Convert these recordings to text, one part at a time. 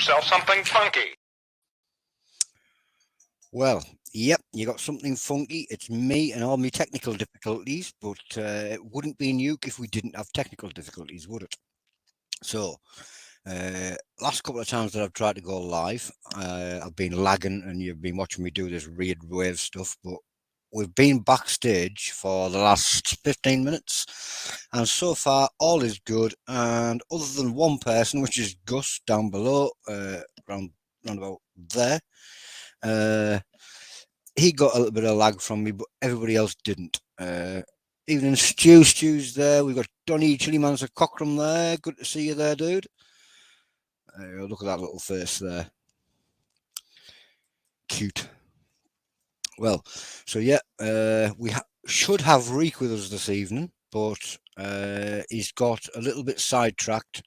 yourself something funky. Well, yep, you got something funky. It's me and all my technical difficulties, but it wouldn't be Nuke if we didn't have technical difficulties, would it? So, last couple of times that I've tried to go live, I've been lagging and you've been watching me do this weird wave stuff, but we've been backstage for the last 15 minutes, and so far all is good. And other than one person, which is Gus down below, round about there, he got a little bit of lag from me, but everybody else didn't. Evening, Stew's there. We've got Donny Chilli-man's a Cockram there. Good to see you there, dude. Look at that little face there. Cute. Well, so yeah, we should have Rike with us this evening, but he's got a little bit sidetracked.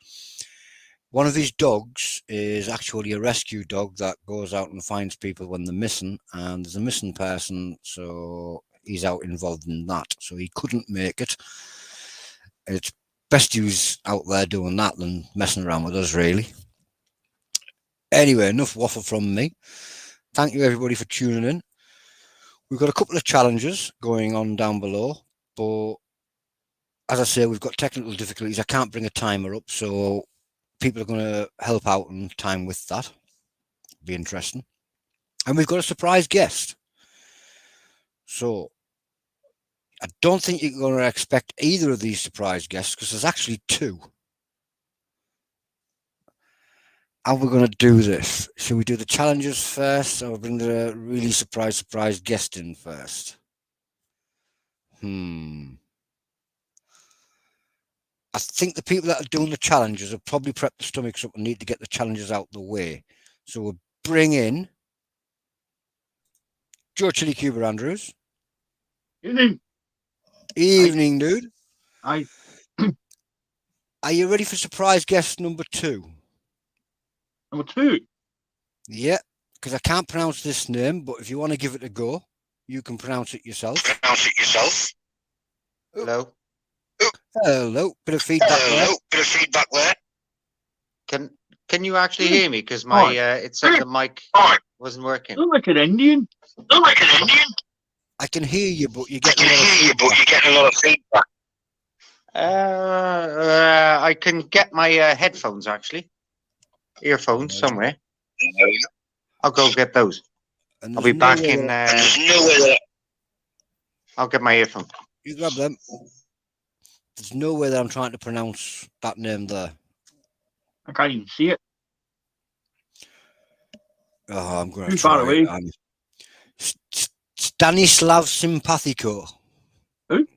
One of his dogs is actually a rescue dog that goes out and finds people when they're missing, and there's a missing person, so he's out involved in that. So he couldn't make it. It's best he was out there doing that than messing around with us, really. Anyway, enough waffle from me. Thank you, everybody, for tuning in. We've got a couple of challenges going on down below, but as I say, we've got technical difficulties. I can't bring a timer up, so people are going to help out and time with that. Be interesting. And we've got a surprise guest. So I don't think you're going to expect either of these surprise guests, because there's actually two. How we're going to do this? Should we do the challenges first, or bring the really surprise guest in first? I think the people that are doing the challenges have probably prepped the stomachs up and need to get the challenges out the way. So we'll bring in Joe Chili Cuba Andrews. Evening. Evening, dude. Hi. Are you ready for surprise guest number 2? Number 2? Yeah, because I can't pronounce this name, but if you want to give it a go, you can pronounce it yourself. Hello. Hello. Bit of feedback there. Can you actually hear me? Because my it said the mic wasn't working. Look like an Indian. I can hear you, but you're getting a lot of feedback. I can get my headphones, actually. Earphones somewhere. I'll go get those. I'll be back in. I'll get my earphones. You grab them. There's no way that I'm trying to pronounce that name there. I can't even see it. Oh, I'm going to too far away. Stanislav Simpatico. Who?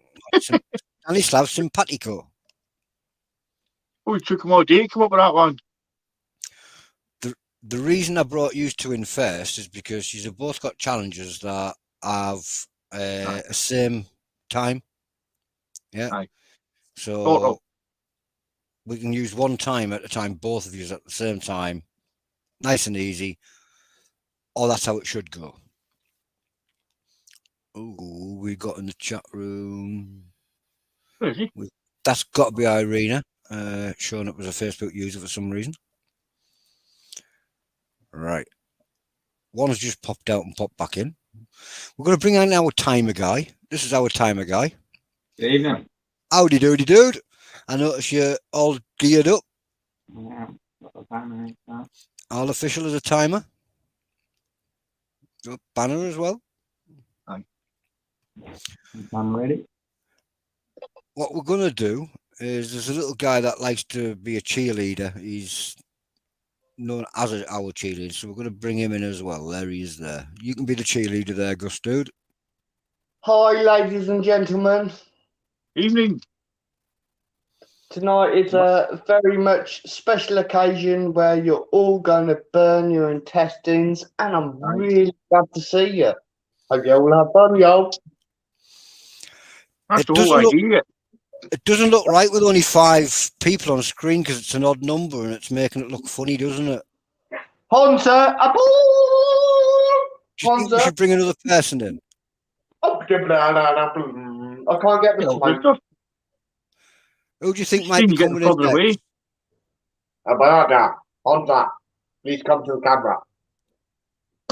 Stanislav Simpatico. Oh, it took him all day to come up with that one. The reason I brought you two in first is because you've both got challenges that have a same time. Yeah. Aye. So we can use one time at a time, both of you at the same time. Nice and easy. Oh, that's how it should go. Oh, we got in the chat room. Where is he? That's got to be Irina, showing up as a Facebook user for some reason. Right. One's just popped out and popped back in. We're going to bring in our timer guy. This is our timer guy. Good evening. Howdy doody, dude. I notice you're all geared up. Yeah, timer, All official as a timer. Got banner as well. I'm ready. What we're going to do is there's a little guy that likes to be a cheerleader. He's known as our cheerleader, so we're going to bring him in as well. There he is there. You can be the cheerleader there, Gus, dude. Hi, ladies and gentlemen. Evening. Tonight is a very much special occasion where you're all going to burn your intestines, and I'm really glad to see you. Hope you all have fun, y'all. That's the whole idea. It doesn't look right with only 5 people on screen because it's an odd number and it's making it look funny, doesn't it? Honza, Do you think we should bring another person in? I can't get the time. Who do you think might be coming in next? Honza. Please come to the camera.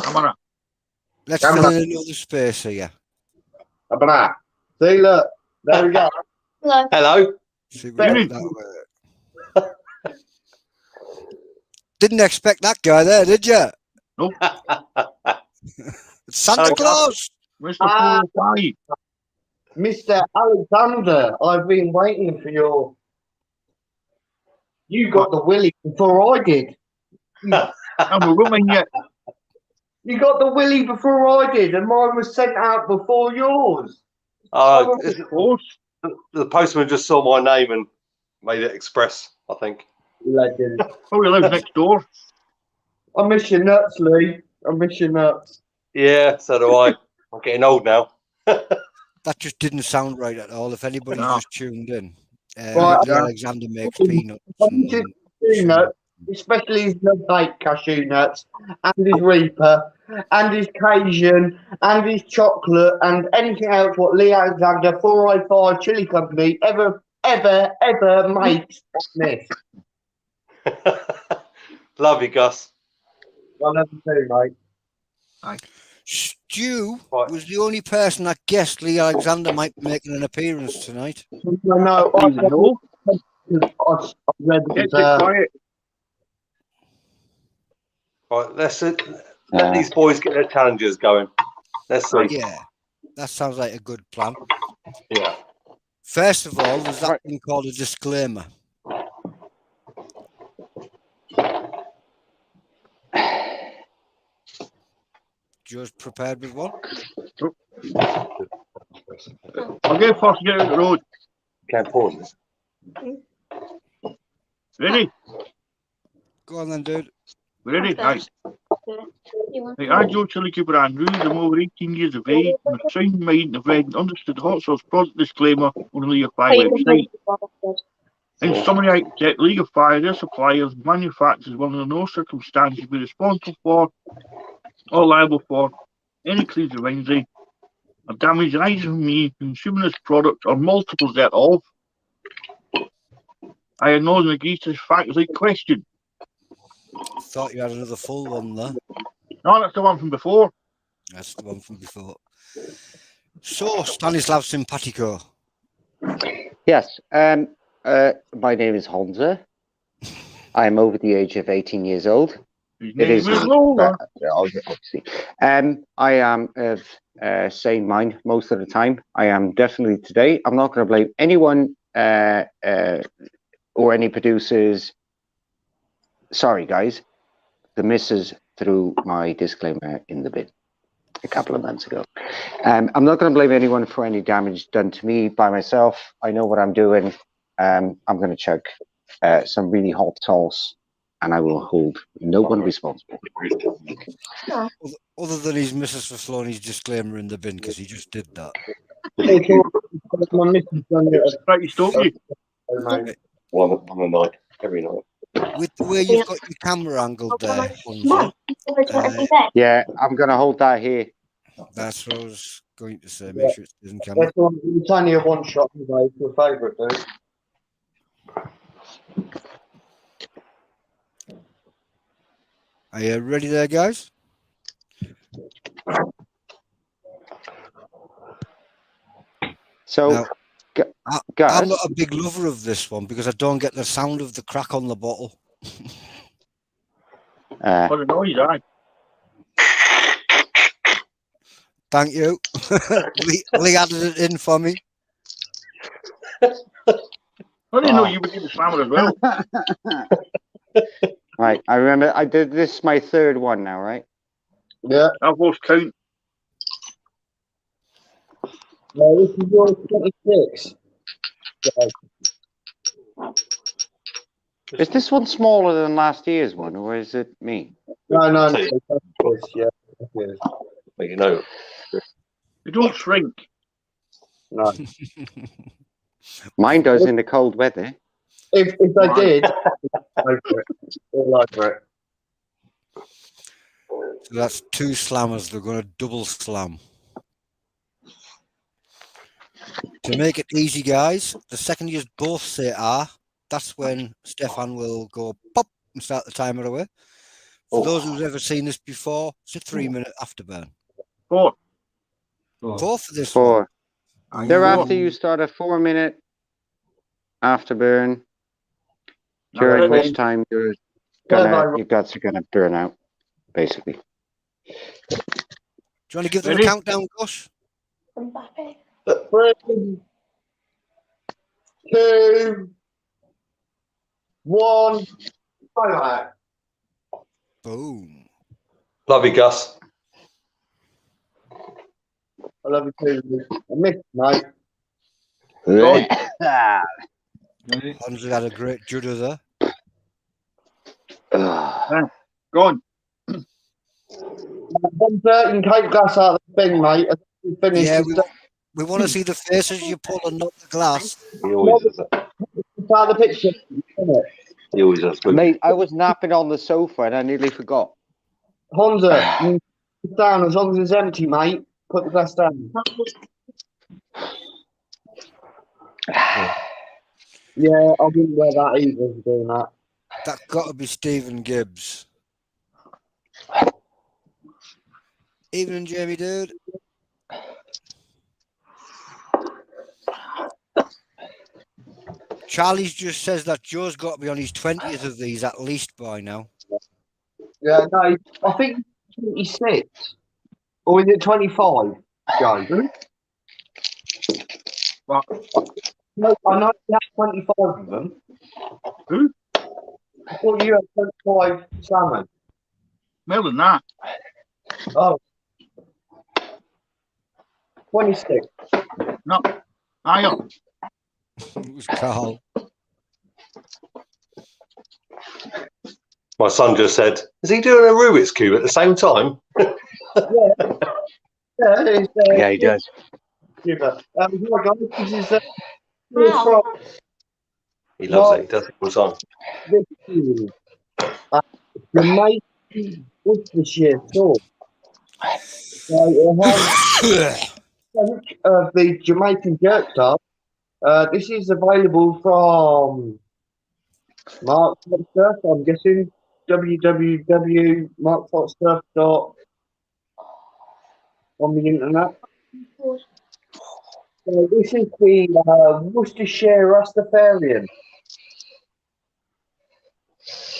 Camera. Let's Camera. fill in another space here. Camera. See, look. There we go. Hello. Hello. See if we Very get that way. Didn't expect that guy there, did you? Nope. It's Santa Hello, Claus. Mr. Ah. 405. Mr. Alexander, I've been waiting for your. You got the willy before I did. I'm a woman yet. You got the willy before I did, and mine was sent out before yours. Of course. The postman just saw my name and made it express, I think. Legend. Probably lives next door. I miss your nuts, Lee. I miss your nuts. Yeah, so do I. I'm getting old now. That just didn't sound right at all. If anybody No. just tuned in, Right, Lee Alexander makes peanuts. Cashew nuts, especially his nut-baked cashew nuts, and his Reaper, and his Cajun, and his chocolate, and anything else what Lee Alexander 405 Chili Company ever makes on this. Love you, Gus. I love you too, mate. Stu Right. was the only person that guessed Lee Alexander might be making an appearance tonight. No, I No. read Get the quiet. Right, let's let these boys get their challenges going. Let's see. Yeah, that sounds like a good plan. Yeah. First of all, there's that thing called a disclaimer. Just prepared with one? I'll go first, get out the road. Can't pause this. Ready? Go on then, dude. Ready? Okay. Right. You want- Hey, I'm Joe Chili Cooper Andrews. I'm over 18 years of age. I'm a sound mind of read and understood the hot sauce product disclaimer on the League of Fire website. In summary, I accept League of Fire, their suppliers, manufacturers will under no circumstances be responsible for or liable for any claims of injury or damage arising from me consuming this product or multiples thereof. I acknowledge and agree to this fact-like question. Thought you had another full one there. No, that's the one from before. That's the one from before. So, Stanislav Simpatico. Yes. My name is Honza. I'm over the age of 18 years old. His It name is. is Lola. Obviously. I am of sane mind most of the time. I am definitely today. I'm not going to blame anyone or any producers. Sorry, guys. The missus threw my disclaimer in the bin a couple of months ago. I'm not going to blame anyone for any damage done to me by myself. I know what I'm doing. I'm going to chug some really hot sauce, and I will hold no one responsible. Other than his missus for throwing his disclaimer in the bin, because he just did that. my missus done it. Right, you stop you. Mate. One a night, every night. With the way you've got your camera angled there, Hunza, Yeah, I'm going to hold that here. that's what I was going to say. Make sure it doesn't camera. That's one, it's only a one shot anyway. It's your favourite, dude. Are you ready there, guys? So, Now, I'm Gus, not a big lover of this one because I don't get the sound of the crack on the bottle. For the noise, aye. Thank you. Lee added it in for me. I didn't know you would do the slammer as well. right, I remember I did this is my third one now, right? Yeah. I've lost count. No, this is your 26. Is this one smaller than last year's one, or is it me? No. Yeah. It is. But you know, They don't shrink. No. Mine does in the cold weather. If I did, over it. All over it. So that's two slammers. They're going to double slam. To make it easy, guys, the second you both say "ah," that's when Stefan will go pop and start the timer away. For those who's ever seen this before, it's a 3-minute afterburn. 4. 4 for this 4. one. Thereafter, you start a 4-minute afterburn, during which time your guts are gonna burn out, basically. Do you want to give them Ready? a countdown, Gus? 3, 2, 1. Time out. Boom. Love you, Gus. I love you too. I miss you, mate. Honza had a great judder there. Go on. Honza, you can take glass out of the thing, mate. As we finish Yeah, this we want to see the faces you pull and not the glass. He always does that. out of the picture. Isn't it? He always does. Mate, I was napping on the sofa and I nearly forgot. Honza, you put it down as long as it's empty, mate. Put the glass down. Yeah, I wouldn't wear that either for doing that. That got to be Stephen Gibbs. Evening, Jamie, dude. Charlie's just says that Joe's got to be on his 20th of these at least by now. Yeah, no, I think 26. Or is it 25, Joe? What? No, I know you have 25 of them. Who? I thought you had 25 salmon. More than that. Oh. 26. No. Higher. It was Carl. My son just said, "Is he doing a Rubik's Cube at the same time?" Yeah, it's, Yeah, he does. yeah, but, hi guys, this is Wow. from He loves it. He does it all the time. this series. The mate Worcestershire sauce. So it has of the Jamaican jerk tart. This is available from Mark Foxturf, I'm guessing. www.markfoxturf.com on the internet. So this is the Worcestershire Rastafarian.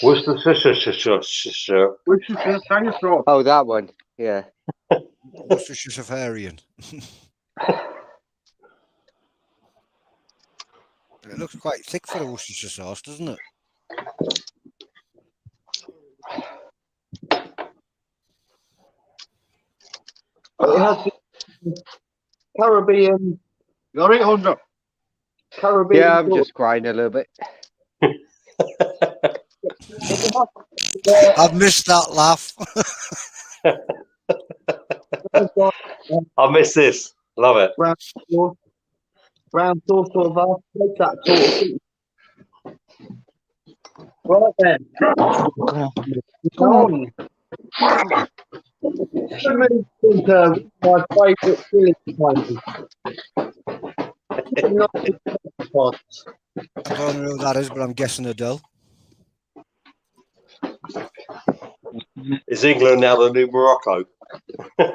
Worcestershire. Which is the dinosaur. Oh, that one. Yeah. Worcestershire Safarian. It looks quite thick for a Worcestershire sauce, doesn't it? It has Caribbean. You're right, Honza. Caribbean. Yeah, I'm just crying a little bit. I've missed that laugh. I miss this. Love it. Brown sauce sort of take that sort of thing. Right then. Come on. My favourite chili spices. I don't know who that is, but I'm guessing Adele. Is England now the new Morocco? This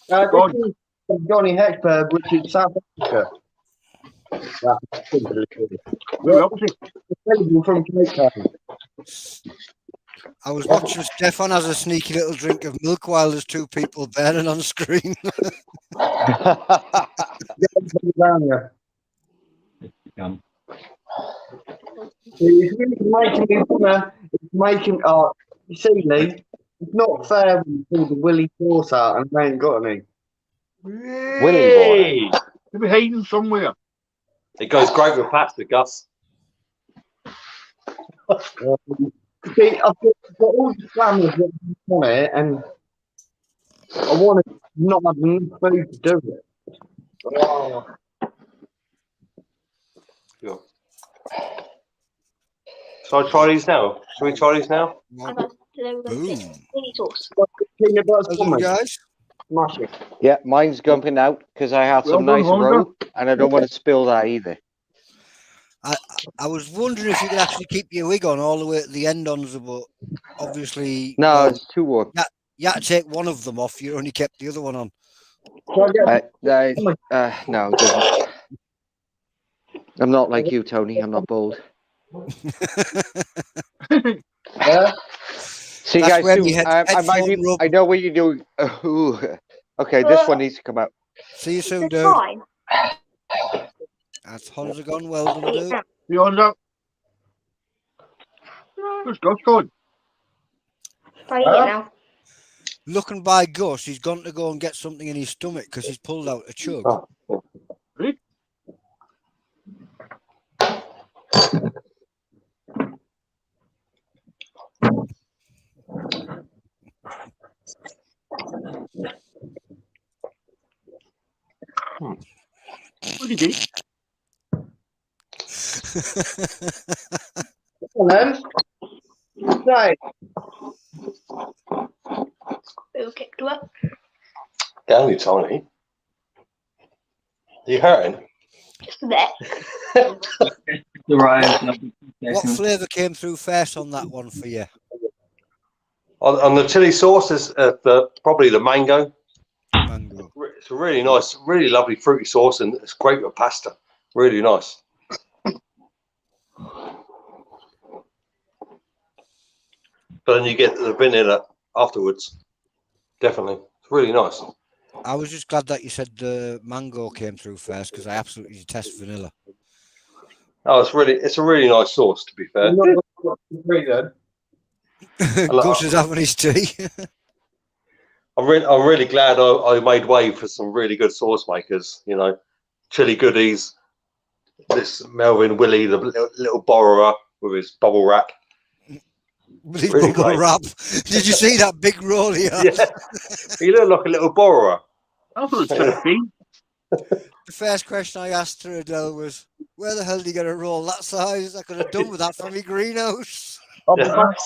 is Johnny Hexberg, which is South Africa. That's available from Cape Town. I was watching Stefan has a sneaky little drink of milk while there's two people burning on screen. It's really making me wanna. It's making. You see, Lee, it's not fair when you pull the Willie sauce out and they ain't got any. Willie boy. You'll be hiding somewhere. It goes great with pasta, Gus. See, I've got all the slammers on it, and I want to not have enough food to do it. Oh. Yeah. Shall I try these now? Shall we try these now? Boom. Peanut butter How's it, salmon. guys? Smash it. Yeah, mine's jumping out because I have some Well done, nice Honza. roe and I don't want to spill that either. I was wondering if you could actually keep your wig on all the way to the end, Honza, but obviously, No, well, it's too warm. you had to take one of them off. You only kept the other one on. No, I'm not like you, Tony. I'm not bold. Yeah. See, That's guys, where too, we had I might be. headphone rub. I know what you're doing. Okay, this one needs to come out. See you soon, It's dude. fine. That's Honza gone. Well done, dude. You on that? Where's Gus going? Try it now. Looking by Gus, he's gone to go and get something in his stomach because he's pulled out a chug. Oh. Really? What did he do? Come on, then. Right. We'll kick to it. Down you, Tony. You hurting? Just a bit. The right. What flavour came through first on that one for you? On the chili sauce is probably the mango. Mango. It's a really nice, really lovely fruity sauce, and it's great with pasta. Really nice. But then you get the vanilla afterwards. Definitely, it's really nice. I was just glad that you said the mango came through first because I absolutely detest vanilla. Oh, it's a really nice sauce, to be fair. I'm not going to agree then. Gus is having his tea. I'm really glad I made way for some really good sauce makers. You know, chili goodies. This Melvin Willie, the little borrower with his bubble wrap. With his Really bubble great. wrap. Did you see that big roll he had? Yeah, he looked like a little borrower. I thought it was been. The first question I asked her, Adele, was, where the hell did you get a roll that size? I could have done with that from my greenhouse. I'll be Yeah. back.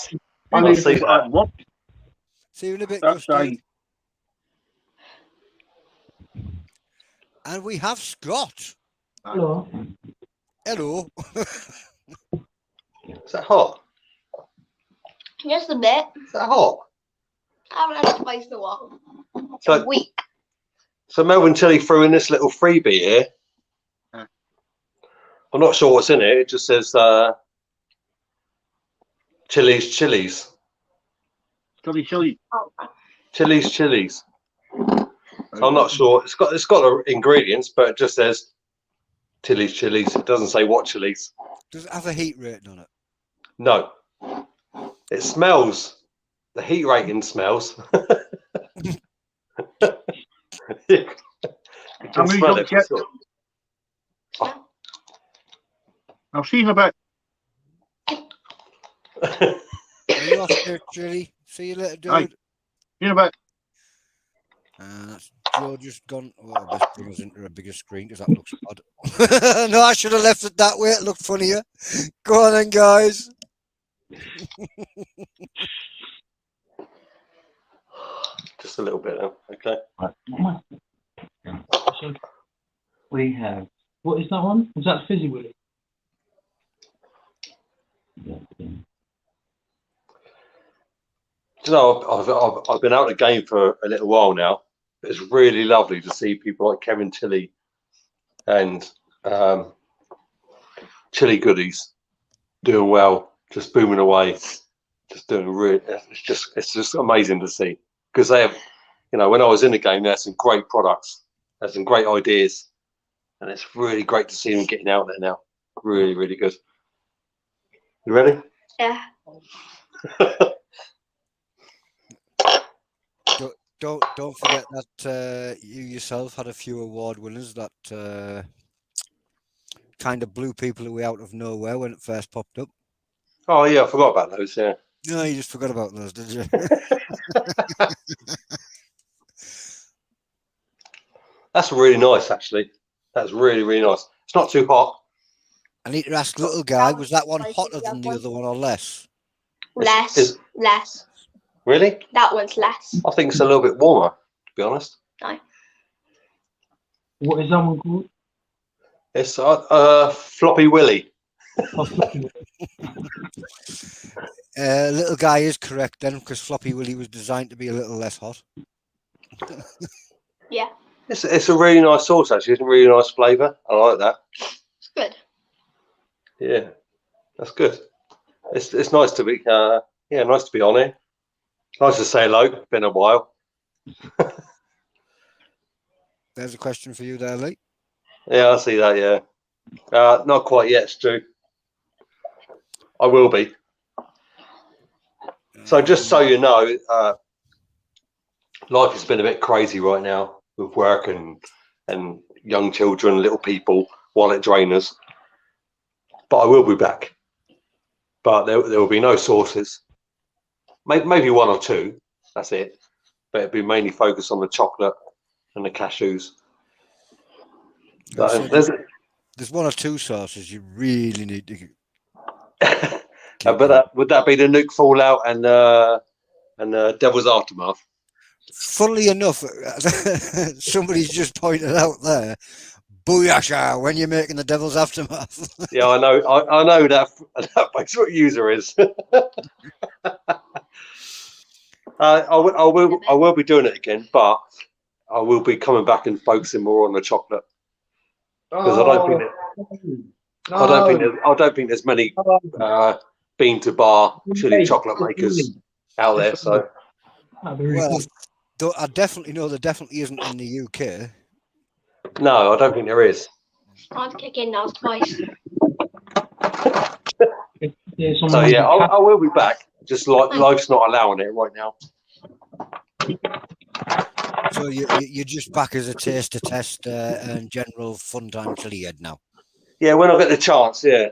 I I'll need see to that. what? See you in a bit, That's Gus. right. And we have Scott. Hello. Hello. Is that hot? Just a bit. Is that hot? I haven't had spice in a while. So, A week. so Melvin Chili threw in this little freebie here. Yeah. I'm not sure what's in it. It just says chilies. Chili. Oh, Chilies. I'm not sure. It's got the ingredients, but it just says chilies. It doesn't say what chilies. Does it have a heat rating on it? No. It smells. The heat rating smells. You can many smell don't it. get- For sure. I've seen about Are you off there, Chili? See you later, dude. Aye. seen about That's Joe just gone. Oh, I best bring us into a bigger screen because that looks odd. No, I should have left it that way. It looked funnier. Go on then, guys. Just a little bit. Okay. So we have. What is that one? Was that Fizzy Willy? You know, I've been out of the game for a little while now. It's really lovely to see people like Kevin Tilley and Chili Goodies doing well, just booming away, just doing really. It's just amazing to see because they have, you know, when I was in the game, they had some great products, they had some great ideas, and it's really great to see them getting out there now. Really, really good. You ready? yeah. Don't forget that you yourself had a few award winners that kind of blew people away out of nowhere when it first popped up. Oh yeah, I forgot about those. Yeah. No, you just forgot about those, did you? That's really nice, actually. That's really, really nice. It's not too hot. I need to ask little guy, was that one hotter than the other one or less? Less. Less. Really? That one's less. I think it's a little bit warmer, to be honest. No. What is that one called? It's Floppy Willy. Little guy is correct then, because Floppy Willy was designed to be a little less hot. Yeah, It's a really nice sauce, actually. It's a really nice flavour. I like that. it's good. Yeah, that's good. It's nice to be nice to be on here. Nice to say hello. Been a while. There's a question for you there, Lee. Yeah, I see that. Yeah, not quite yet, Stu. I will be. So just so you know, life has been a bit crazy right now with work and young children, little people, wallet drainers. But I will be back. But there will be no sauces. Maybe one or two. That's it. But it'll be mainly focused on the chocolate and the cashews. So there's one or two sauces you really need to. But would that be the Nuke Fallout and Devil's Aftermath? Funnily enough, somebody's just pointed out there, booyasha, when you're making the Devil's Aftermath. Yeah, I know that Facebook user is. I will be doing it again, but I will be coming back and focusing more on the chocolate because I don't think there's many bean to bar chili chocolate makers out there. So Well, I definitely know there definitely isn't in the UK. no, I don't think there is. I'll kick in now twice. So yeah, I will be back. Just like life's not allowing it right now. So you're just back as a taster test and general fun time Chilli-head now. Yeah, when I get the chance, yeah.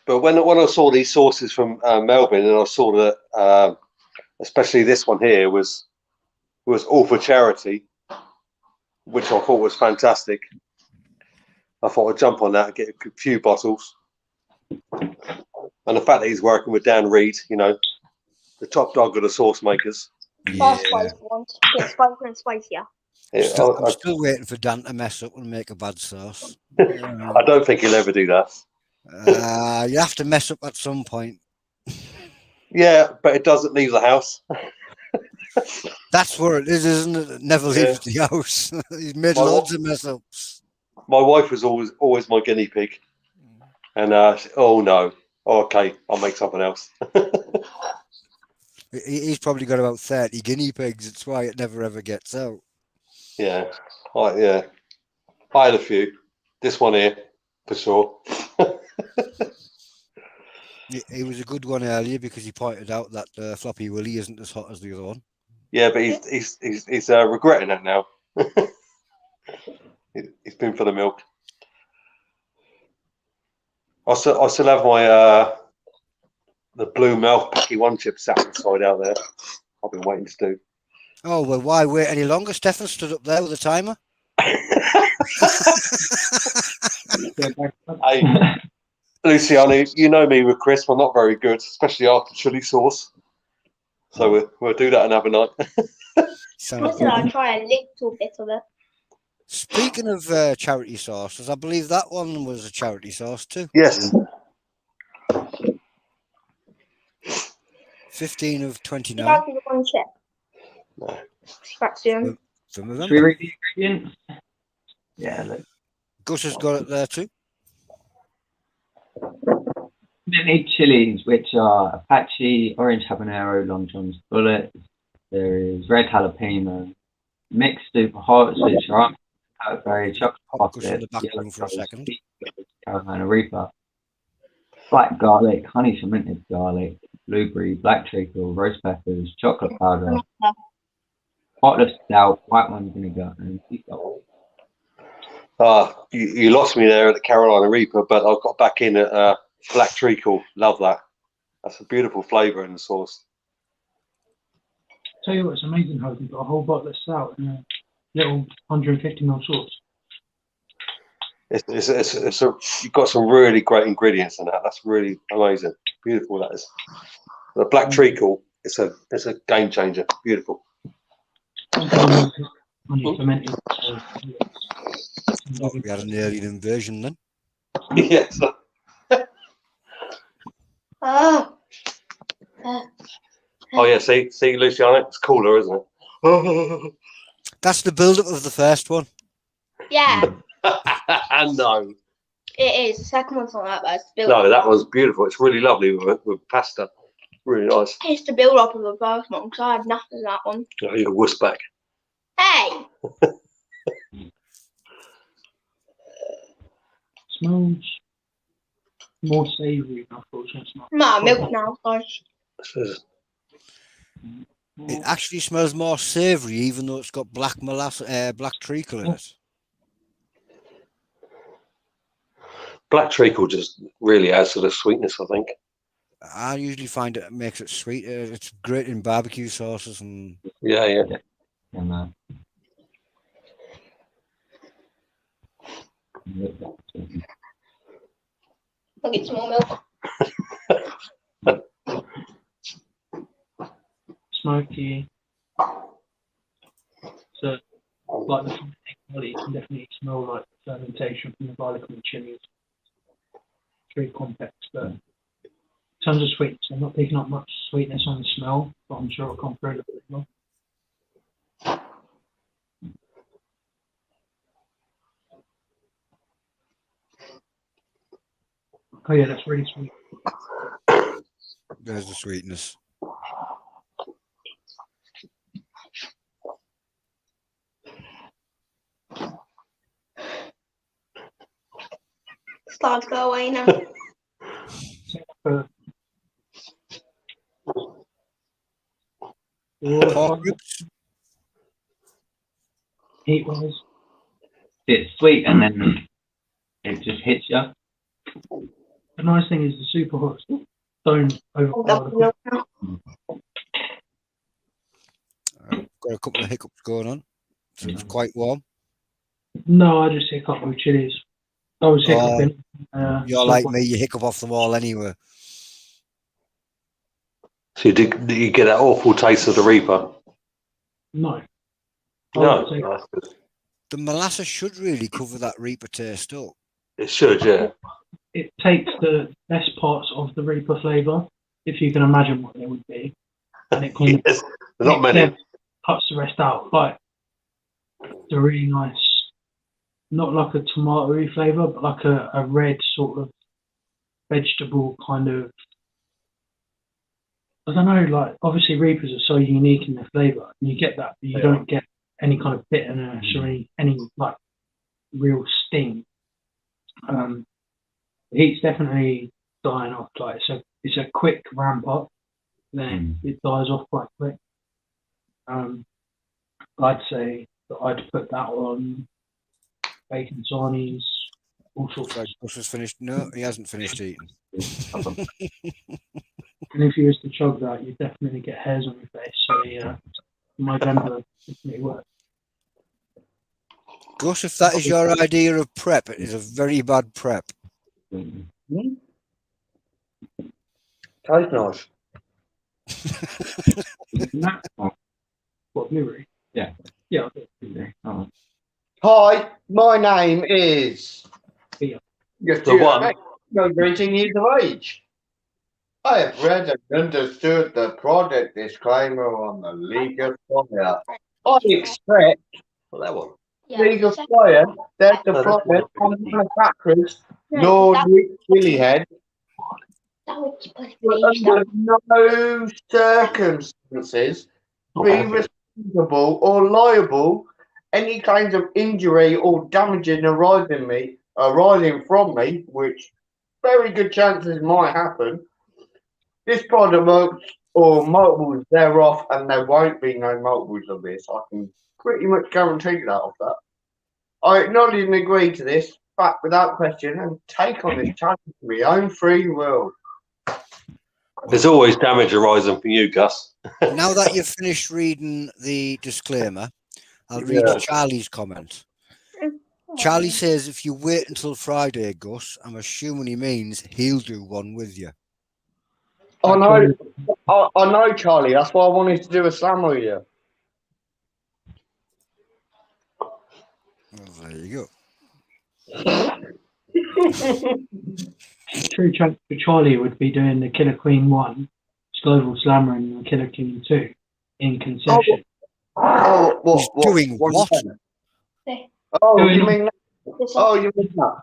But when I saw these sauces from Melbourne, and I saw that, especially this one here was all for charity, which I thought was fantastic. I thought I'd jump on that and get a few bottles. And the fact that he's working with Dan Reed, you know, the top dog of the sauce makers. Yeah. Spicier and spicier. Yeah, I'm still waiting for Dan to mess up and make a bad sauce. I don't think he'll ever do that. You have to mess up at some point. Yeah, but it doesn't leave the house. That's where it is, isn't it? It never leaves the house. He's made loads of mess ups. My wife was always my guinea pig. And oh no, okay, I'll make something else. He's probably got about 30 guinea pigs. That's why it never ever gets out. Yeah, I had a few. This one here, for sure. He was a good one earlier because he pointed out that Floppy Willy isn't as hot as the other one. Yeah, but he's regretting that now. He's been for the milk. I still have my the blue mouth packy one chip sat inside out there. I've been waiting to do. Oh well, why wait any longer? Stefan stood up there with a timer. Hey, Luciano, you know me with Chris. I'm not very good, especially after chili sauce. So we'll do that another night. I'll try a little bit of it. Speaking of charity sauces, I believe that one was a charity sauce too. Yes. 15 of 29. That'll be the one chip. No. Fraction. Some of them. Should we read the ingredients? Yeah, look. Gus has got it there too. You need chilies, which are Apache, orange habanero, Long John's bullet. There is red jalapeno, mixed super hots, which are very chocolate Gus in the back yellow room for a second. Carolina Reaper, black garlic, honey fermented garlic, blueberry, black treacle, roast peppers, chocolate powder, bottle of stout, white wine vinegar, and sea salt. You lost me there at the Carolina Reaper, but I got back in at black treacle. Love that. That's a beautiful flavour in the sauce. Tell you what, it's amazing how you've got a whole bottle of stout and a little 150ml sauce. You've got some really great ingredients in that. That's really amazing. Beautiful that is. The black treacle, it's a game changer. Beautiful. Honey fermented. We had an alien invasion then. Yes. Oh. Oh yeah, see, Luciano, it's cooler, isn't it? That's the build-up of the first one. Yeah, No, it is. The second one's not that bad. It's built no, up. that was beautiful. It's really lovely with pasta. Really nice. It's the build up of the first one because I had nothing in that one. Oh, you're a wuss back. Hey! Smells more savoury, unfortunately. It's not. My milk now, guys. It actually smells more savoury, even though it's got black black treacle in it. Black treacle just really adds to the sweetness, I think. I usually find it makes it sweet. It's great in barbecue sauces and. Yeah. And, I'll get some more milk. Smoky. So, like the garlic, you can definitely smell like fermentation from the garlic and the chilies. It's very complex, but in terms of sweetness, I'm not picking up much sweetness on the smell, but I'm sure it'll come through a little bit more. Oh yeah, that's really sweet. There's the sweetness. Start to go away now. Pork ribs. Heat wise. it's sweet and then it just hits you. The nice thing is the super hot don't overpower the Got a couple of hiccups going on, so it's quite warm. No, I just hiccup with chilies. I was hiccuping. You're like me, you hiccup off the wall anyway. So did you get that awful taste of the Reaper? No. No. The molasses should really cover that Reaper taste up. It should, yeah. It takes the best parts of the Reaper flavour, if you can imagine what they would be, and it kind Yes, of not many. cuts the rest out. Like the really nice, not like a tomatoey flavour, but like a red sort of vegetable kind of. I don't know. Like obviously Reapers are so unique in their flavour, and you get that, but you don't get any kind of bitterness or any like real sting. The heat's definitely dying off. Like it's a quick ramp up, then it dies off quite quick. I'd say that I'd put that on bacon sarnies, all sorts. Gus has finished. No, he hasn't finished eating. And if you was to chug that, you'd definitely get hairs on your face. So yeah, my blender definitely works. Gus, if that is your idea of prep, it is a very bad prep. Tastes nice. What, blueberry? Yeah. Yeah. Oh. Hi, my name is. Peter. Yes, The one. No, 18 years of age. I have read and understood the product disclaimer on the League of Fire. I expect Well, that one. League of Fire that the product and manufacturers, Lord Chilli-heads, will under no circumstances be responsible or liable any kinds of injury or damages arising from me, which very good chances might happen. This product or multiples thereof, and there won't be no multiples of this. I can pretty much guarantee that of that. I acknowledge and agree to this, but without question, and take on this challenge for my own free will. There's always damage arising from you, Gus. Now that you've finished reading the disclaimer, I'll read Charlie's comment. Charlie says, if you wait until Friday, Gus, I'm assuming he means he'll do one with you. I know, Charlie. That's why I wanted to do a slam with you. Well, there you True champ for Charlie would be doing the Killer Queen 1, Global Slammer, and the Killer Queen 2 in concession. Oh, He's doing what? Oh, Doing you all- mean? Oh, you mean that?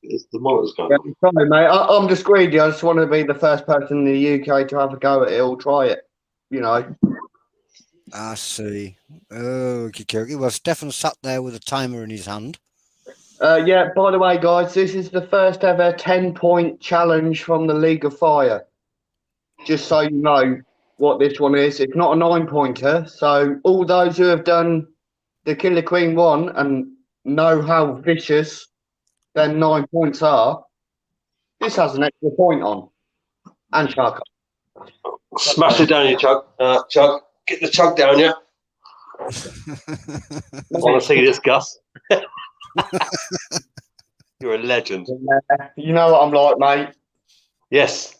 It's the monitors going Yeah, on. sorry, mate. I'm just greedy. I just want to be the first person in the UK to have a go at it or try it. You know. I see. Okay. Well, Stefan sat there with a timer in his hand. Yeah, by the way, guys, this is the first ever 10-point challenge from the League of Fire. Just so you know what this one is. It's not a 9-pointer. So all those who have done the Killer Queen 1 and know how vicious then 9 points are, this has an extra point on. And Chuck. Smash it down, you Chuck. Chuck, get the Chuck down, yeah. I want to see this, Gus. You're a legend. You know what I'm like, mate. Yes.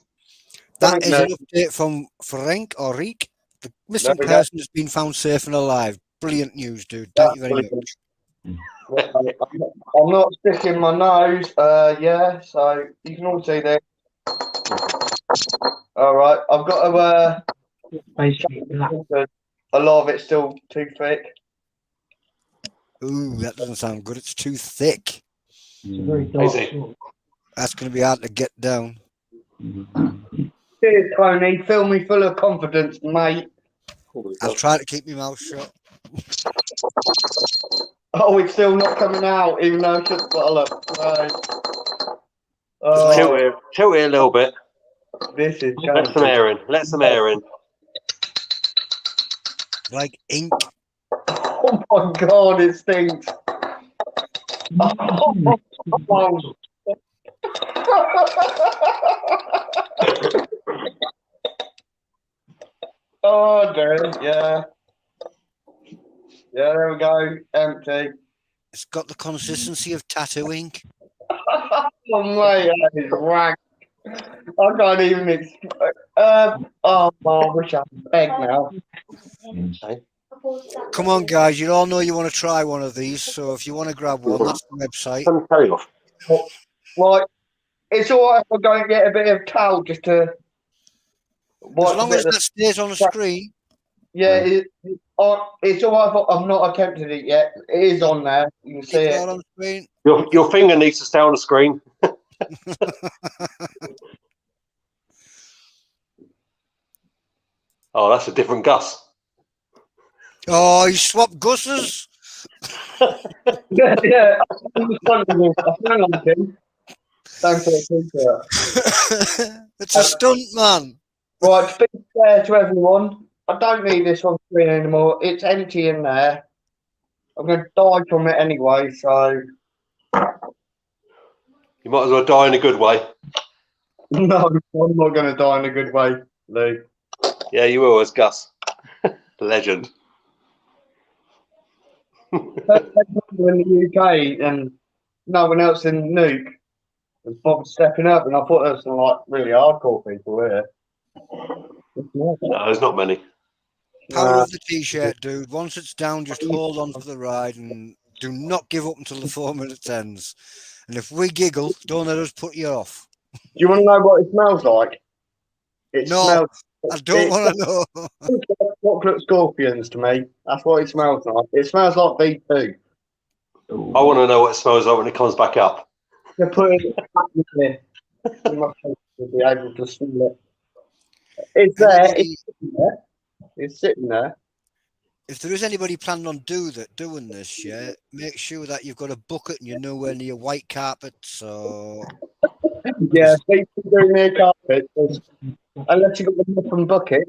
That is an update from Frank or Rike. The missing There we go. person has been found safe and alive. Brilliant news, dude. Thank you very much. I'm not sticking my nose. Yeah, so you can all see there. All right, I've got to. Basically, black. A lot of it's still too thick. Ooh, that doesn't sound good. It's too thick. It's a very dark Easy. sword. That's going to be hard to get down. Cheers, Tony. Fill me full of confidence, mate. I'll try to keep my mouth shut. Oh, it's still not coming out, even though I should bottle up. Right. Tilt it a little bit. This is Let some air in. Let some air in. Like ink. Oh my god, it stinks. Oh, dear. Yeah. Yeah, there we go. Empty. It's got the consistency of tattoo ink. Oh, mate, that is rank. I can't even. I wish I had beg now. Come on, guys. You all know you want to try one of these. So if you want to grab one, that's the website. Turn the telly off. Right. It's all right if I go and get a bit of towel just to. As long as that stays on the screen. Yeah, it's all right if I've not attempted it yet. It is on there. You can see It's it. not on the screen. Your finger needs to stay on the screen. Oh, that's a different Gus. Oh, you swapped Gus's. Yeah. I feel like him. Thanks for the picture. It's a stunt, man. Right, to be fair to everyone, I don't need this on screen anymore. It's empty in there. I'm going to die from it anyway, so. You might as well die in a good way. No, I'm not going to die in a good way, Lou. Yeah, you will, as Gus. Legend. In the UK and no one else in Nuke was bothered stepping up, and I thought there was some like really hardcore people here. No, there's not many. Power of the t-shirt, dude. Once it's down, just hold on for the ride and do not give up until the 4 minutes ends. And if we giggle, don't let us put you off. Do you want to know what it smells like? It No, smells. I don't want to know. Chocolate scorpions to me. That's what it smells like. It smells like V2. I want to know what it smells like when it comes back up. To put it back in there, you must be able to smell it. It's there. It's sitting there. It's sitting there. If there is anybody planning on doing this, yeah, make sure that you've got a bucket and you're nowhere near white carpet. So Yeah, people doing their carpet. Unless you've got the mop and bucket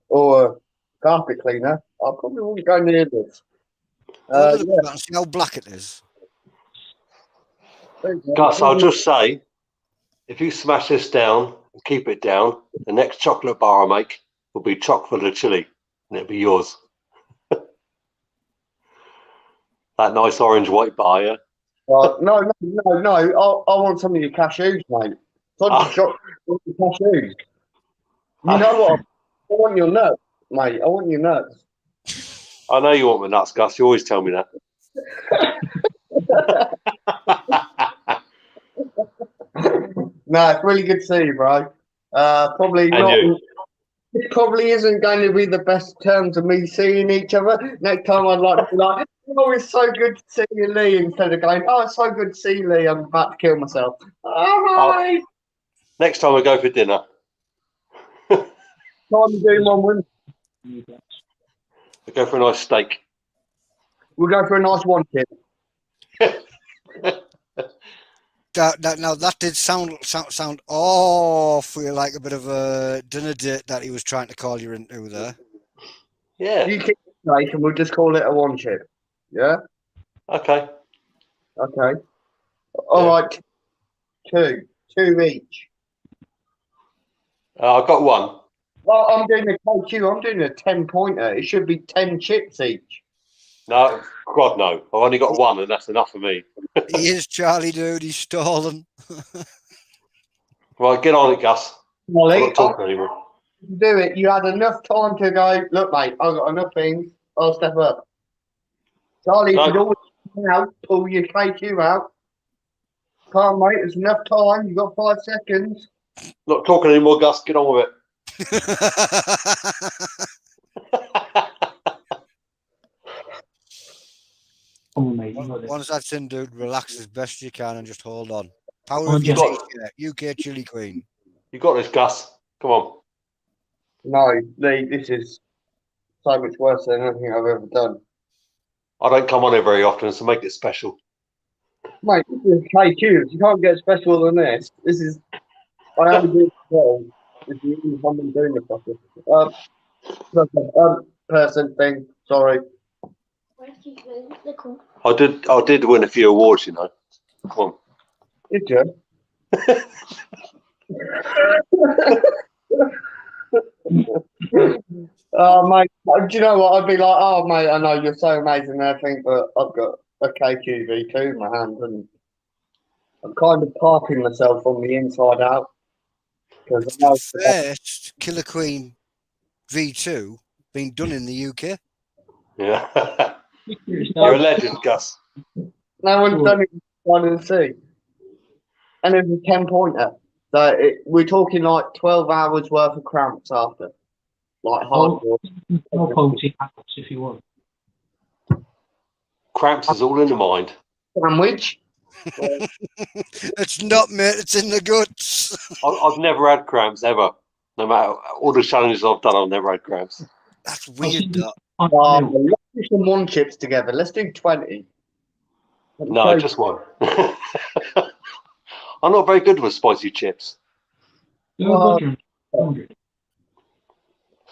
or a carpet cleaner, I probably wouldn't go near this. look at that and see how black it is. Gus, I'll just say, if you smash this down and keep it down, the next chocolate bar I make will be chock full of chili, and it'll be yours. That nice orange white bar, yeah? No. I want some of your cashews, mate. Cashews. You know what? I want your nuts, mate. I want your nuts. I know you want my nuts, Gus. You always tell me that. No, it's really good to see you, bro. Probably And not. you. It probably isn't going to be the best terms of me seeing each other. Next time I'd like to be like, oh, it's so good to see you, Lee, instead of going, oh, it's so good to see you, Lee, I'm about to kill myself. All right. Next time we go for dinner. Time to do one with. We go for a nice steak. We'll go for a nice one, kid. Now that did sound awfully like a bit of a dinner date that he was trying to call you into there. Yeah. You keep it safe and we'll just call it a one chip. Yeah? Okay. Okay. All right. Two each. I've got one. Well, I'm doing a KQ. I'm doing a 10-pointer. It should be 10 chips each. No, God no. I've only got one, and that's enough for me. He is Charlie, dude. He's stolen. Right, get on it, Gus. Molly, I'm not talking anymore. do it. You had enough time to go, look, mate, I've got enough things. I'll step up. Charlie, No. if you always out, pull your KQ out. Come on, mate, there's enough time. You've got 5 seconds. Not talking anymore, Gus. Get on with it. Come on, mate. You got this. Once that's in, dude, relax as best you can and just hold on. Power On, of your Jeff. UK Chili Queen. You got this, Gus. Come on. No, Lee, this is so much worse than anything I've ever done. I don't come on here very often, so make it special. Mate, this is KQ. You can't get special than this. This is. I only do it well. This is the only time I'm doing the fucker. Person thing. Sorry. I did win a few awards, you know. Come on. Did you? Oh, mate. Do you know what? I'd be like, oh, mate, I know you're so amazing and everything, but I've got a KQV2 in my hand and I'm kind of parking myself from the inside out. It's the first Killer Queen V2 being done in the UK. Yeah. You're a legend, Gus. No one's done it in the sea. And it's a 10-pointer. So we're talking like 12 hours worth of cramps after. Like hardcore. I'll poultry apples if you want. Cramps is all in the mind. Sandwich. It's not, mate. It's in the guts. I've never had cramps ever. No matter all the challenges I've done, I've never had cramps. That's weird. That. Let's do some one chips together. Let's do 20. No, just one. I'm not very good with spicy chips.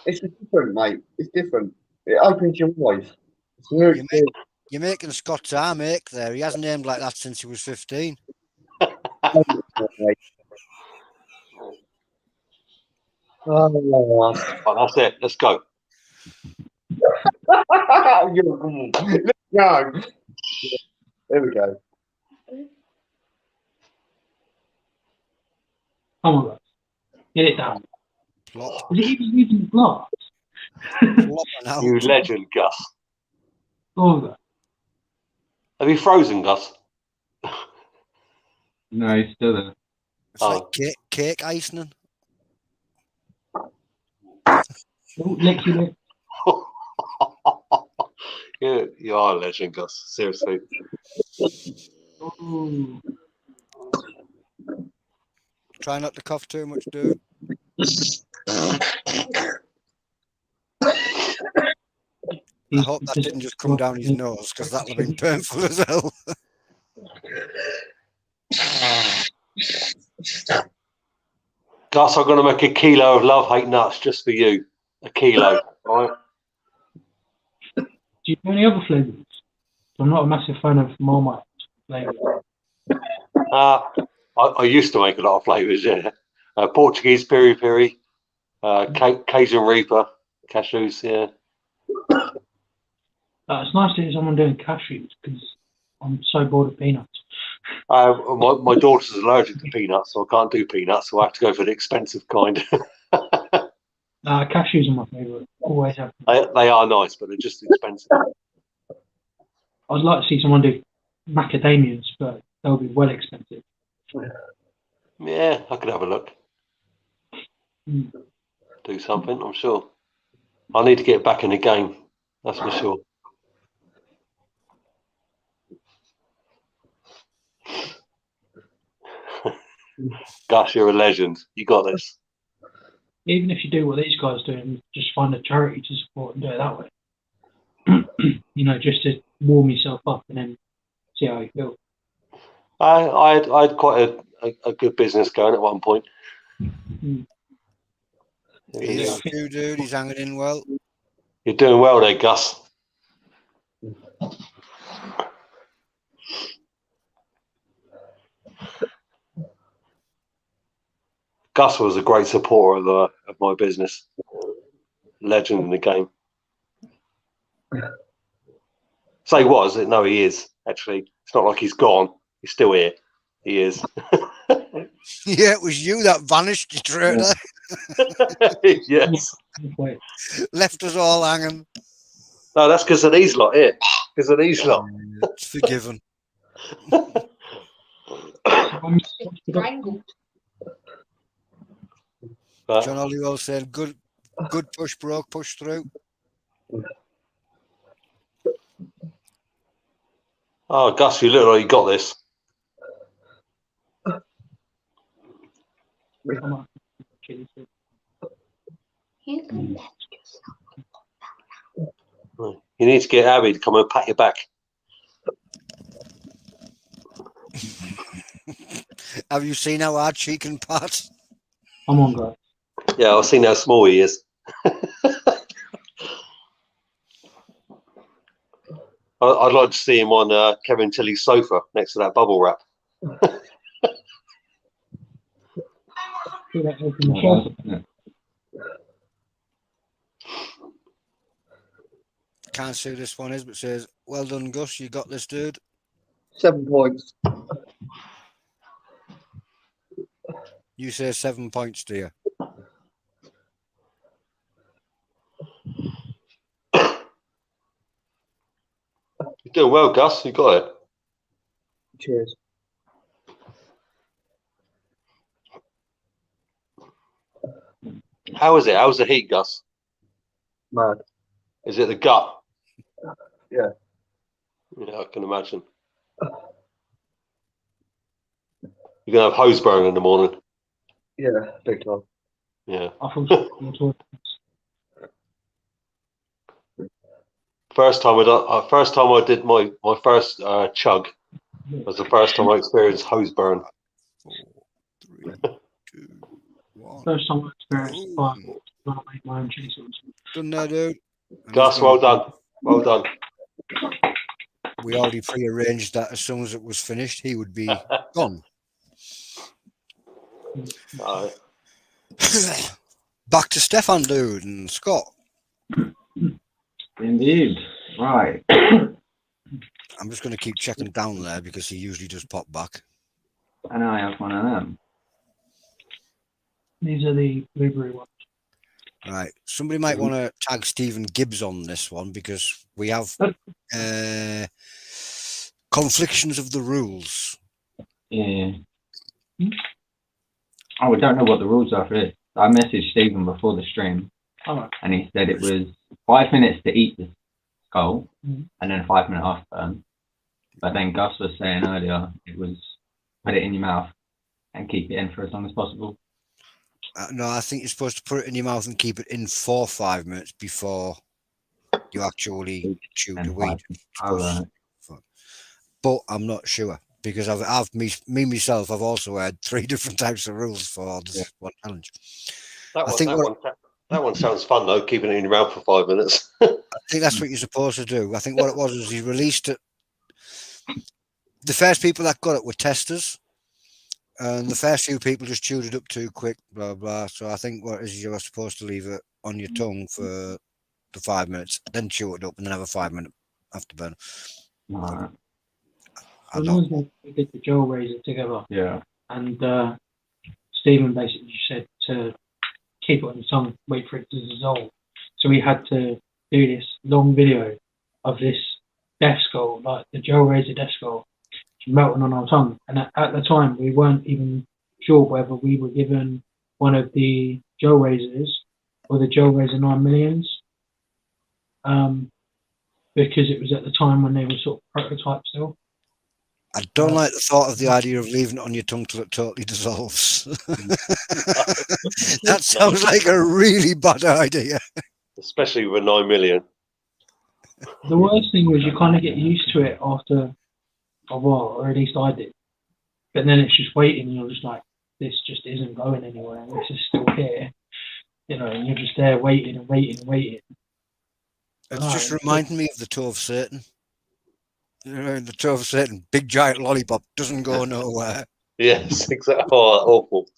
It's different, mate. It's different. It opens your eyes. You're making Scott's arm ache there. He hasn't named like that since he was 15. Oh, that's it. Let's go. Let's go. There we go. Come on, guys. Get it down. Plop. Is it even using the glass? You legend, Gus. Oh, Have you frozen, Gus? No, he's still there. It's like cake icing. Lick your lip. You are a legend, Gus. Seriously. Ooh. Try not to cough too much, dude. I hope that didn't just come down his nose, because that would have been painful as hell. Gus, I'm going to make a kilo of love-hate nuts just for you. A kilo, all right? Do you know any other flavours? I'm not a massive fan of Marmite flavours. I used to make a lot of flavours, yeah. Portuguese peri-peri, Cajun Reaper, cashews, yeah. It's nice to hear someone doing cashews because I'm so bored of peanuts. My daughter's allergic to peanuts, so I can't do peanuts, so I have to go for the expensive kind. Cashews are my favourite. Always have. They are nice, but they're just expensive. I'd like to see someone do macadamias, but they'll be well expensive. Yeah, I could have a look. Mm. Do something, I'm sure. I need to get back in the game, that's for sure. Gus, you're a legend. You got this. Even if you do what these guys do and just find a charity to support and do it that way, you know, just to warm yourself up and then see how you feel. I had quite a good business going at one point. Mm. He's too, dude. He's hanging in well. You're doing well there, Gus. Gus was a great supporter of my business. Legend in the game. Say he was. No, he is, actually. It's not like he's gone. He's still here. He is. Yeah, it was you that vanished, you traitor. Yes. Left us all hanging. No, that's because of these lot here. Because of these lot. It's forgiven. Strangled. John Hollywell said, good push, broke, push through. Oh, Gus, you look like you got this. You need to get Abby to come and pat your back. Have you seen how hard she can pat? Come on, guys. Yeah, I've seen how small he is. I'd like to see him on Kevin Tilley's sofa next to that bubble wrap. Can't see who this one is, but says, well done, Gus. You got this, dude. 7 points. You say 7 points, do you? You're doing well, Gus. You got it. Cheers. How is it? How's the heat, Gus? Mad. Is it the gut? Yeah. Yeah, I can imagine. You're going to have hose burn in the morning. Yeah, big time. Yeah. I First time I did my first chug was the first time I experienced hose burn. 4, 3, 2, 1. First time I experienced fire when I made my own cheese sauce. Done there, dude. Gus, well done. Well done. We already pre-arranged that as soon as it was finished, he would be gone. Back to Stefan, dude, and Scott. Indeed. Right. I'm just going to keep checking down there because he usually does pop back. And I have one of them. These are the blueberry ones. Right. Somebody might want to tag Stephen Gibbs on this one because we have conflictions of the rules. Yeah. Oh, we don't know what the rules are for this. I messaged Stephen before the stream, and he said it was 5 minutes to eat the skull, and then 5 minute after. But then Gus was saying earlier it was put it in your mouth and keep it in for as long as possible. No, I think you're supposed to put it in your mouth and keep it in for 5 minutes before you actually chew the weed. But I'm not sure because myself, I've also had 3 different types of rules for this one challenge. That one sounds fun though, keeping it in your mouth for 5 minutes. I think that's what you're supposed to do. I think what it was he released it. The first people that got it were testers. And the first few people just chewed it up too quick, blah, blah. So I think what is you're supposed to leave it on your tongue for the 5 minutes, then chew it up and then have a 5 minute afterburn. I don't know. We did the jaw razor together. Yeah. And Stephen basically said to keep it on the tongue, wait for it to dissolve. So we had to do this long video of this death skull, like the jaw razor death skull, melting on our tongue. And at the time, we weren't even sure whether we were given one of the Joe Razors or the Joe Razor 9 millions, because it was at the time when they were sort of prototype still. I don't like the thought of the idea of leaving it on your tongue till it totally dissolves. That sounds like a really bad idea. Especially with 9 million. The worst thing was you kind of get used to it after a while, or at least I did. But then it's just waiting, and you're just like, this just isn't going anywhere, and this is still here. You know, and you're just there waiting and waiting and waiting. It's just reminding me of the toe of Satan. You know, the toe of Satan, big giant lollipop, doesn't go nowhere. Yes, exactly. Oh, awful.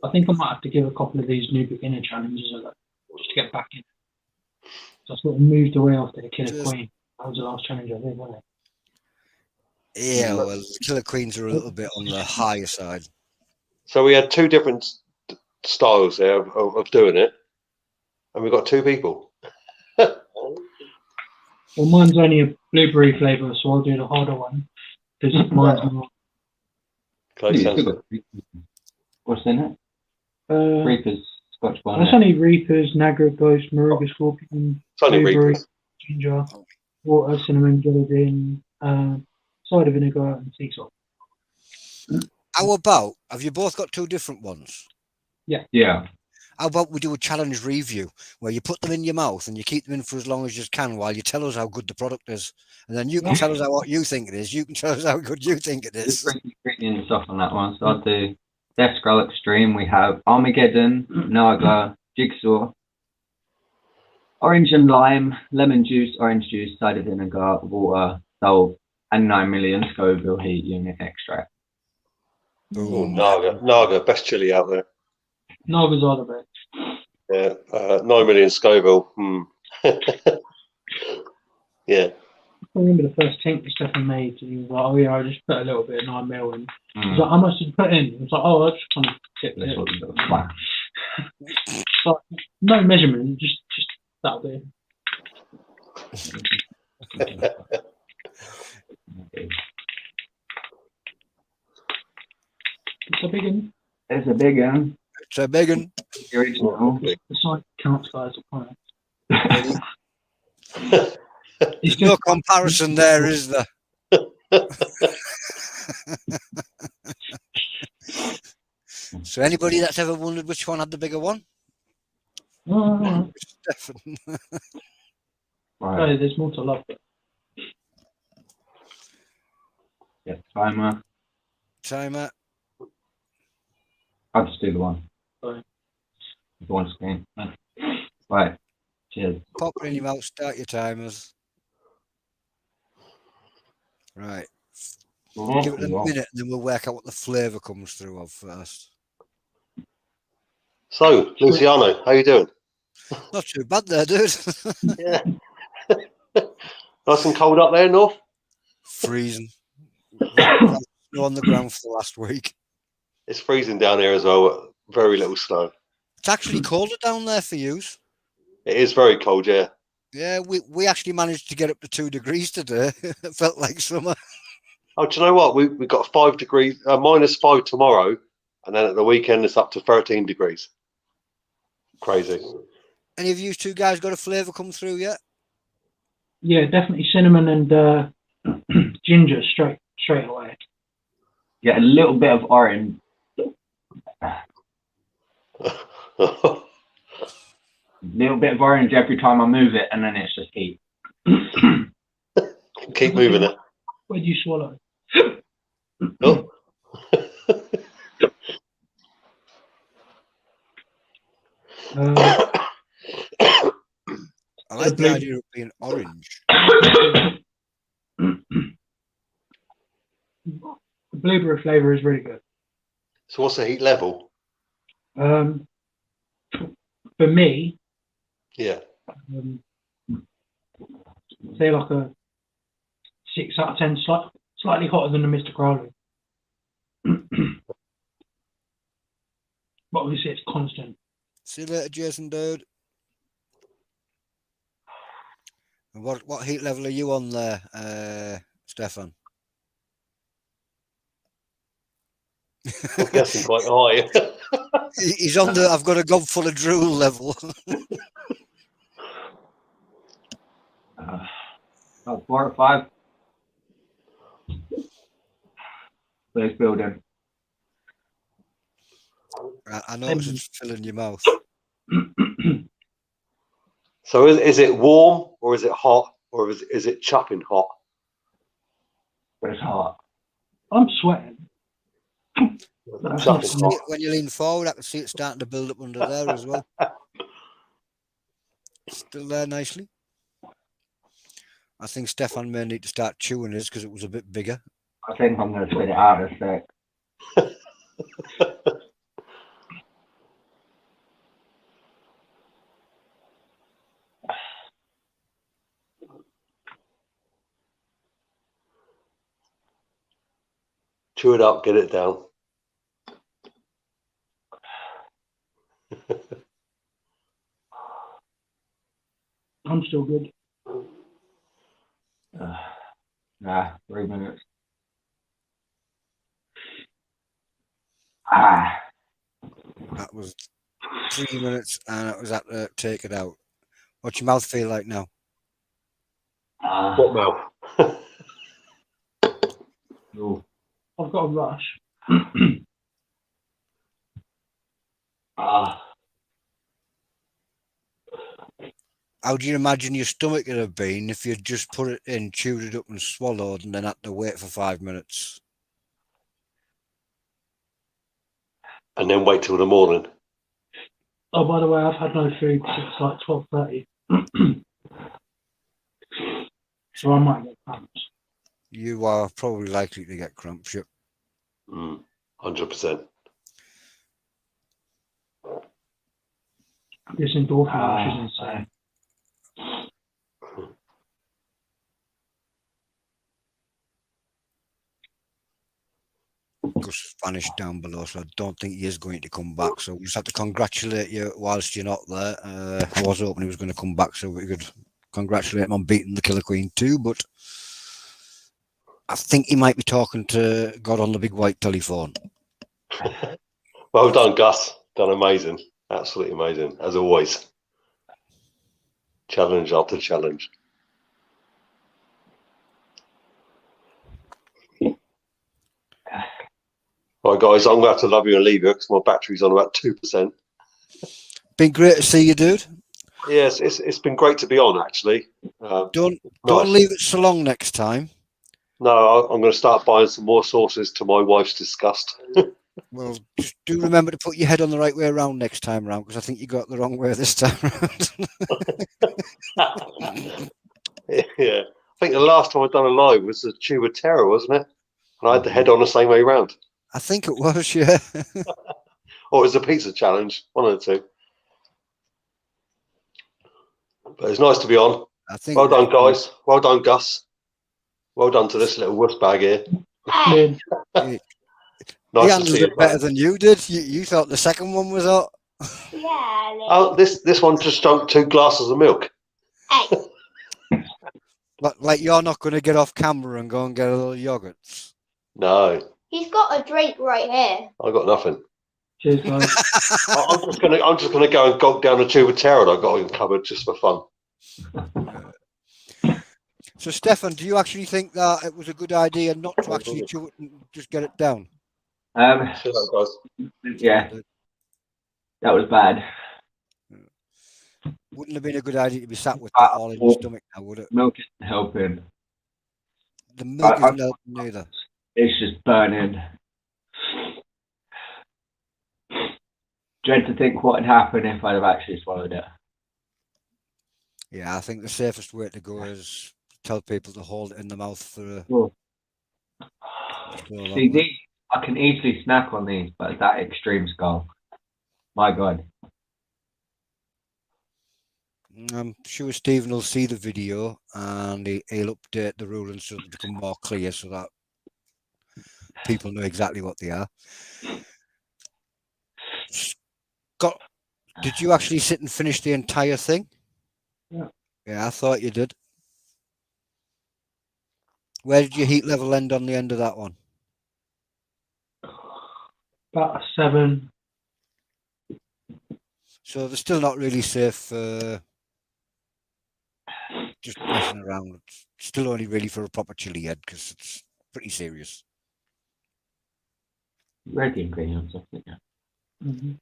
I think I might have to give a couple of these new beginner challenges a look, just to get back in. So I sort of moved away after the Killer Queen. That was the last challenge I did, wasn't it? Yeah, well, the Killer Queens are a little bit on the higher side. So we had two different styles there of doing it, and we got two people. Well, mine's only a blueberry flavour, so I'll do the harder one. Because mine's more. Okay, sounds good. What's in it? Reapers, Scotch It's bonnet. only Reapers, Nagra, Ghost, Moruga, Scorpion, It's only blueberry, Reapers. ginger, water, cinnamon, gelatin, cider vinegar, and sea salt. How about, have you both got two different ones? Yeah. How about we do a challenge review where you put them in your mouth and you keep them in for as long as you can while you tell us how good the product is. And then you can tell us what you think it is. You can tell us how good you think it is. Ingredients off on that one. So I'll do Death Scroll Extreme. We have Armageddon, Naga, Jigsaw, orange and lime, lemon juice, orange juice, cider vinegar, water, salt, and 9 million Scoville heat unit extract. Oh, Naga, best chili out there. Nagas are the best. Yeah, 9 million Scoville. Yeah. I remember the first tank that Stefan made, and he was like, oh yeah, I just put a little bit of 9 mil in. He was like, how much did you put in? He was like, oh, I just kind of tipped it. Like, no measurement, just that'll do. It's a big one. It's a big one. It's a big one. The original. The side counts, guys. There's no comparison there, is there? So anybody that's ever wondered which one had the bigger one? Stefan. Right. There's more to love. Yeah, timer. Timer. I'll just do the one. Sorry. The one screen. Right. Cheers. Pop it in your mouth, start your timers. Right. Give it a minute and then we'll work out what the flavour comes through of first. So, Luciano, how you doing? Not too bad there, dude. Yeah. Nice and cold up there, North? Freezing. Snow on the ground for the last week. It's freezing down here as well. Very little snow. It's actually colder down there for you. It is very cold, yeah. Yeah, we actually managed to get up to 2 degrees today. It felt like summer. Oh, do you know what? We got 5 degrees, -5 tomorrow, and then at the weekend it's up to 13 degrees. Crazy. Any of you two guys got a flavour come through yet? Yeah, definitely cinnamon and ginger straight away. Get a little bit of orange. Little bit of orange every time I move it, and then it's just heat. Keep moving it. Where do you swallow? Oh. I like the idea of being orange. The blueberry flavour is really good. So what's the heat level? For me, Yeah. say like a 6 out of 10, slightly hotter than the Mr. Crowley. But obviously it's constant. See you later, Jason, dude. And what heat level are you on there, Stefan? I'm guessing quite high. He's on the I've got a gob full of drool level. 4 or 5. Please building. I notice it's filling your mouth. So is it warm or is it hot or is it chupping hot? But it's hot. I'm sweating. Chupping hot. When you lean forward, I can see it starting to build up under there as well. Still there nicely. I think Stefan may need to start chewing his because it was a bit bigger. I think I'm going to spit it out in a sec. Chew it up, get it down. I'm still good. Nah, 3 minutes. Ah, That was 3 minutes and it was at to take it out. What's your mouth feel like now? What mouth? ooh. I've got a rush. Ah, How do you imagine your stomach would have been if you'd just put it in, chewed it up and swallowed and then had to wait for 5 minutes? And then wait till the morning. Oh, by the way, I've had no food since like 12:30. So I might get cramps. You are probably likely to get cramps, yep. 100%. This endorphin rush is insane. Gus vanished down below, so I don't think he is going to come back. So we just have to congratulate you whilst you're not there. I was hoping he was going to come back so we could congratulate him on beating the Killer Queen too, but I think he might be talking to God on the big white telephone. Well done, Gus. Done amazing. Absolutely amazing, as always. Challenge after challenge. Right, guys, I'm going to have to love you and leave you because my battery's on about 2%. Been great to see you, dude. Yes, it's been great to be on, actually. Don't Nice. leave it so long next time. No, I'm going to start buying some more sauces to my wife's disgust. Well, just do remember to put your head on the right way around next time round, because I think you got it the wrong way this time round. Yeah, I think the last time I'd done a live was the Tube of Terror, wasn't it? And I had the head on the same way round. I think it was, yeah. Or it was the pizza challenge, one of the two. But it's nice to be on. I think. Well done, guys. Well done, Gus. Well done to this little wuss bag here. He Nice to handled see you. it better than you did. You thought the second one was hot. Yeah. Oh, this one just drank 2 glasses of milk. Hey. Like you're not going to get off camera and go and get a little yogurt. No, He's got a drink right here. I got nothing. Cheers, guys. I'm just gonna go and gulp down a Tube of Terror I got in cupboard just for fun. So, Stefan, do you actually think that it was a good idea not to actually chew it and just get it down? See you later, guys. Yeah, that was bad. Wouldn't have been a good idea to be sat with that all in your stomach now, would it? Milk isn't helping. The milk isn't helping either. It's just burning. Dread to think what would happen if I'd have actually swallowed it. Yeah, I think the safest way to go is tell people to hold it in the mouth for See, these, I can easily snack on these, but that extreme skull, my God. I'm sure Stephen will see the video and he'll update the rulings so they become more clear so that people know exactly what they are. Scott, did you actually sit and finish the entire thing? Yeah. Yeah, I thought you did. Where did your heat level end on the end of that one? About a 7. So they're still not really safe for just messing around. It's still only really for a proper chili head because it's pretty serious. Red ingredients, I think. Mm-hmm.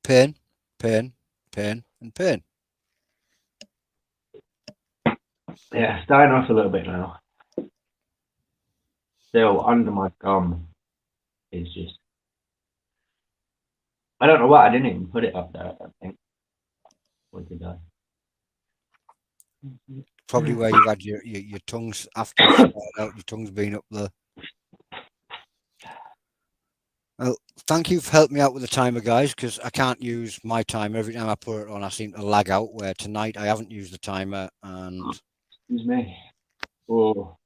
Pain, pain, pain, and pain. Yeah, starting off a little bit now. Still under my gum is just. I don't know what. I didn't even put it up there. I don't think. What did I? Probably where you've had your tongues after you started out. Your tongue's been up there. Well, thank you for helping me out with the timer, guys, because I can't use my timer. Every time I put it on, I seem to lag out, where tonight I haven't used the timer. And Excuse me. Oh,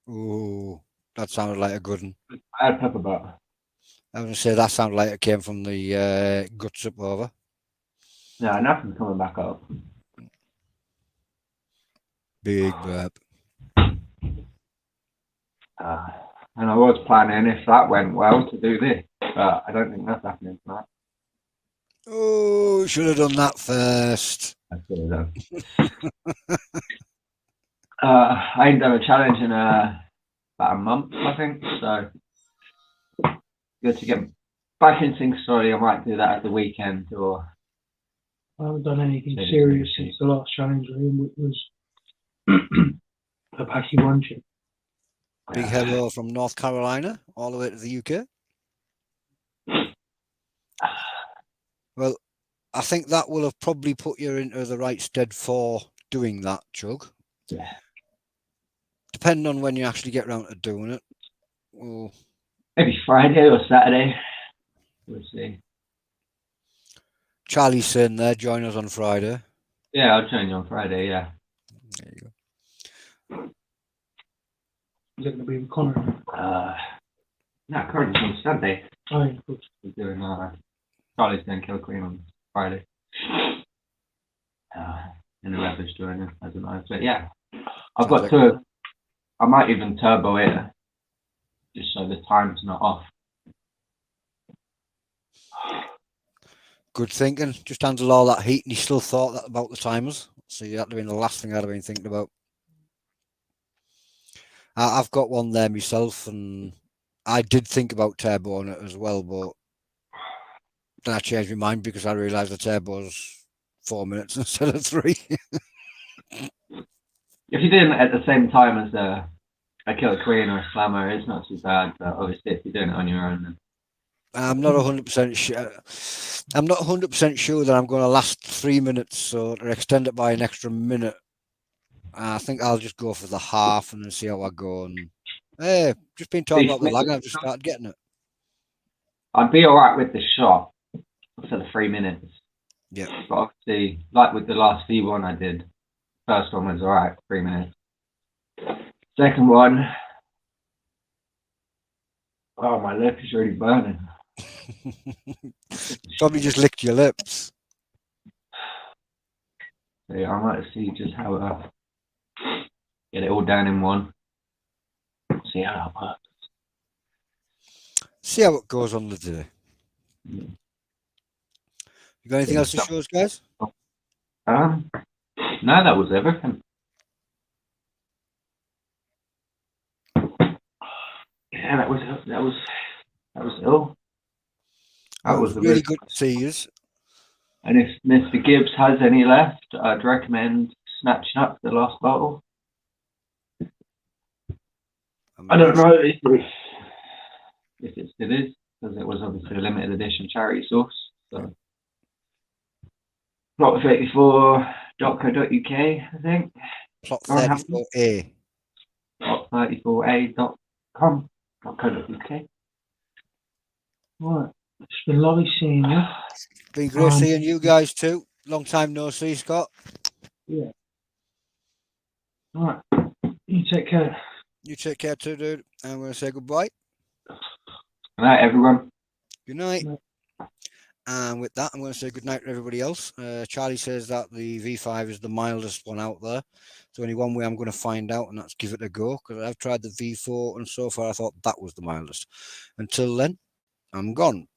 ooh, that sounded like a good one. I had pepper butter. I was going to say that sounded like it came from the guts up over. No, nothing's coming back up. Big burp. And I was planning, if that went well, to do this, but I don't think that's happening tonight. Oh, should have done that first. I should have done. I ain't done a challenge in about a month, I think, so good to get back in things. Sorry, I might do that at the weekend, or I haven't done anything serious since the last challenge, which was a Wacky Wednesday. Big hello from North Carolina all the way to the UK. Well, I think that will have probably put you into the right stead for doing that, Chug. Yeah. Depending on when you actually get around to doing it. Well, Maybe Friday or Saturday. We'll see. Charlie's saying there, join us on Friday. Yeah, I'll join you on Friday, yeah. There you go. Is it going to be with Connor? No, currently on Sunday. Oh, yeah, of course. We're doing Charlie's doing Kill Queen on Friday. And the Rebels joining as an eyes. But yeah, I've got to. I might even turbo it just so the time's not off. Good thinking. Just handle all that heat, and you still thought that about the timers. So that would have been the last thing I'd have been thinking about. I've got one there myself, and I did think about turbo on it as well, but then I changed my mind because I realised the turbo's 4 minutes instead of 3. If you're doing it at the same time as a Kill Queen or a Slammer, it's not too bad. But obviously, if you're doing it on your own, then I'm not 100% sure. I'm not 100% sure that I'm going to last 3 minutes, so to extend it by an extra minute, I think I'll just go for the half and then see how I go. And hey, just been talking about the lag, and I've just started getting it. I'd be all right with the shot for the 3 minutes. Yeah. But obviously, like with the last V1 I did, first one was all right, 3 minutes. Second one, oh, my lip is really burning. Probably just licked your lips. So yeah, I might see just how get it all down in one. See how that works. See how it goes on the day. Yeah. You got anything else to show us, guys? No, that was everything. Yeah, that was all. That was really good to see you. And if Mr. Gibbs has any left, I'd recommend snatching up the last bottle. I don't know if it still is, because it was obviously a limited edition charity source. So, plot34.co.uk, I think. Plot34A. Plot34a.com.co.uk. Right. It's been lovely seeing you. It's been great seeing you guys too. Long time no see, Scott. Yeah. All right. You take care. You take care too, dude. I'm going to say goodbye. Good night, everyone. Good night. And with that, I'm going to say good night to everybody else. Charlie says that the V5 is the mildest one out there. So only one way I'm going to find out, and that's give it a go, because I've tried the V4, and so far I thought that was the mildest. Until then, I'm gone.